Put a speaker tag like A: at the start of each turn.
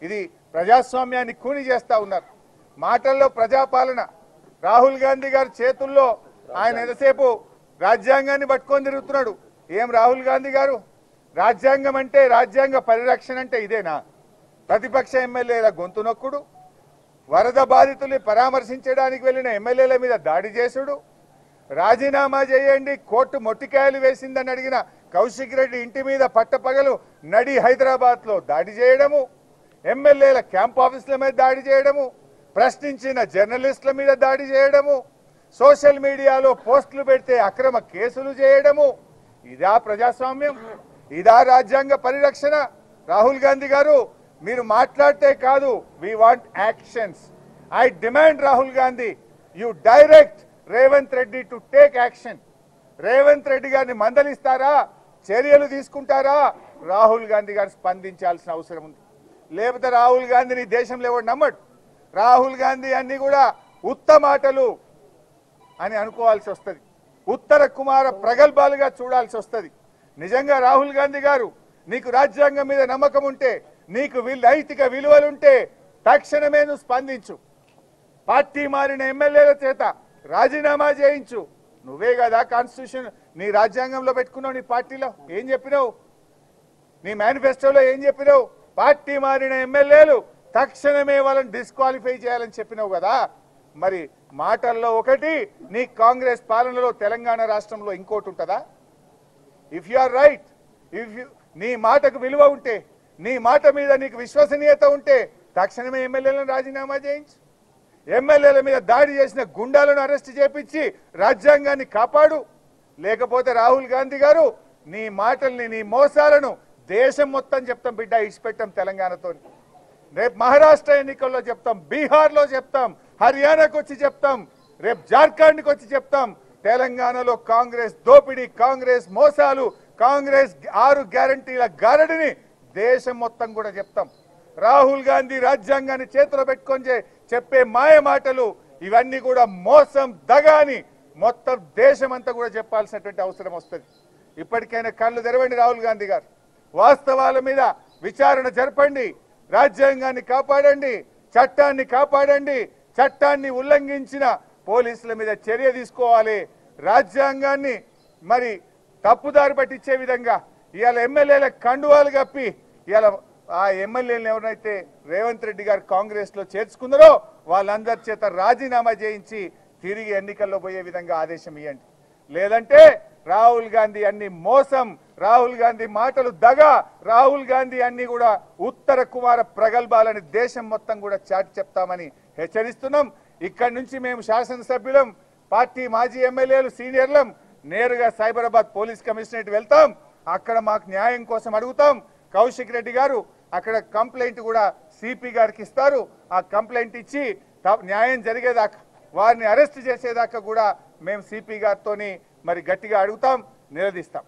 A: ఇది ప్రజాస్వామ్యాన్ని కూని చేస్తా ఉన్నారు. మాటల్లో ప్రజాపాలన. రాహుల్ గాంధీ గారి చేతుల్లో ఆయన ఎంతసేపు రాజ్యాంగాన్ని పట్టుకొని తిరుగుతున్నాడు. ఏం రాహుల్ గాంధీ గారు, రాజ్యాంగం అంటే, రాజ్యాంగ పరిరక్షణ అంటే ఇదేనా? ప్రతిపక్ష ఎమ్మెల్యేల గొంతు నొక్కుడు, వరద బాధితుల్ని పరామర్శించడానికి వెళ్ళిన ఎమ్మెల్యేల మీద దాడి చేసుడు, రాజీనామా చేయండి కోర్టు మొట్టికాయలు వేసిందని అడిగిన కౌశిక్ రెడ్డి ఇంటి మీద పట్టపగలు నడి హైదరాబాద్లో దాడి చేయడము, ఎమ్మెల్యేల క్యాంప్ ఆఫీసుల మీద దాడి చేయడము, ప్రశ్నించిన జర్నలిస్టుల మీద దాడి చేయడము, సోషల్ మీడియాలో పోస్టులు పెడితే అక్రమ కేసులు చేయడము. ఇదా ప్రజాస్వామ్యం? ఇదా రాజ్యాంగ పరిరక్షణ? రాహుల్ గాంధీ గారు, మీరు మాట్లాడితే కాదు, we want actions. I demand Rahul Gandhi, you direct Revanth Reddy to take action. Revanth Reddy గారిని మందలిస్తారా, చర్యలు తీసుకుంటారా? రాహుల్ గాంధీ గారు స్పందించాల్సిన అవసరం ఉంది. లేకపోతే రాహుల్ గాంధీని దేశంలో ఎవరు నమ్మడు. రాహుల్ గాంధీ అన్ని కూడా ఉత్త మాటలు అని అనుకోవాల్సి వస్తుంది, ఉత్తర కుమార ప్రగల్భాలుగా చూడాల్సి వస్తుంది. నిజంగా రాహుల్ గాంధీ గారు, నీకు రాజ్యాంగం మీద నమ్మకం ఉంటే, నీకు నైతిక విలువలుంటే తక్షణమే నువ్వు స్పందించు. పార్టీ మారిన ఎమ్మెల్యేల చేత రాజీనామా చేయించు. నువ్వే కదా కాన్స్టిట్యూషన్ నీ రాజ్యాంగంలో పెట్టుకున్నావు. నీ పార్టీలో ఏం చెప్పినావు? నీ మేనిఫెస్టోలో ఏం చెప్పినావు? పార్టీ మారిన ఎమ్మెల్యేలు తక్షణమే వాళ్ళని డిస్క్వాలిఫై చేయాలని చెప్పినావు కదా. మరి మాటల్లో ఒకటి, నీ కాంగ్రెస్ పాలనలో తెలంగాణ రాష్ట్రంలో ఇంకోటి ఉంటుందా? ఇఫ్ యు ఆర్ రైట్, నీ మాటకు విలువ ఉంటే, నీ మాట మీద నీకు విశ్వసనీయత ఉంటే తక్షణమే ఎమ్మెల్యేలను రాజీనామా చేయించు. ఎమ్మెల్యేల మీద దాడి చేసిన గుండాలను అరెస్ట్ చేపించి రాజ్యాంగాన్ని కాపాడు. లేకపోతే రాహుల్ గాంధీ గారు, నీ మాటల్ని, నీ మోసాలను దేశం మొత్తం చెప్తాం బిడ్డ, ఇచ్చిపెట్టాం తెలంగాణతో. రేపు మహారాష్ట్ర ఎన్నికల్లో చెప్తాం, బీహార్లో చెప్తాం, హర్యానాకు వచ్చి చెప్తాం, రేపు జార్ఖండ్కి వచ్చి చెప్తాం. తెలంగాణలో కాంగ్రెస్ దోపిడీ, కాంగ్రెస్ మోసాలు, కాంగ్రెస్ 6 గ్యారంటీల గారడిని దేశం మొత్తం కూడా చెప్తాం. రాహుల్ గాంధీ రాజ్యాంగాన్ని చేతిలో పెట్టుకొని చెప్పే మాయ మాటలు ఇవన్నీ కూడా మోసం, దగాని మొత్తం దేశం అంతా కూడా చెప్పాల్సినటువంటి అవసరం వస్తుంది. ఇప్పటికైనా కళ్ళు తెరవండి రాహుల్ గాంధీ గారు, వాస్తవాల మీద విచారణ జరపండి, రాజ్యాంగాన్ని కాపాడండి, చట్టాన్ని కాపాడండి. చట్టాన్ని ఉల్లంఘించిన పోలీసుల మీద చర్య తీసుకోవాలి. రాజ్యాంగాన్ని మరి తప్పుదారి పట్టించే విధంగా ఇవాళ ఎమ్మెల్యేల కండువాలు కప్పి ఇవాళ ఆ ఎమ్మెల్యేలను ఎవరైతే రేవంత్ రెడ్డి గారు కాంగ్రెస్లో చేర్చుకున్నారో వాళ్ళందరి చేత రాజీనామా చేయించి తిరిగి ఎన్నికల్లో పోయే విధంగా ఆదేశం ఇవ్వండి. లేదంటే రాహుల్ గాంధీ అన్ని మోసం, రాహుల్ గాంధీ మాటలు దగ, రాహుల్ గాంధీ అన్ని కూడా ఉత్తర కుమార ప్రగల్భాలని దేశం మొత్తం కూడా చాటి చెప్తామని హెచ్చరిస్తున్నాం. ఇక్కడి నుంచి మేము శాసనసభ్యులం, పార్టీ మాజీ ఎమ్మెల్యేలు, సీనియర్లం నేరుగా సైబరాబాద్ పోలీస్ కమిషనరేట్ వెళ్తాం. అక్కడ మాకు న్యాయం కోసం అడుగుతాం. కౌశిక్ రెడ్డి గారు అక్కడ కంప్లైంట్ కూడా సిపి గారికి ఇస్తారు. ఆ కంప్లైంట్ ఇచ్చి న్యాయం జరిగేదాకా, వారిని అరెస్ట్ చేసేదాకా కూడా మేము సిపి గారితోని మరి గట్టిగా అడుగుతాం, నిలదీస్తాం.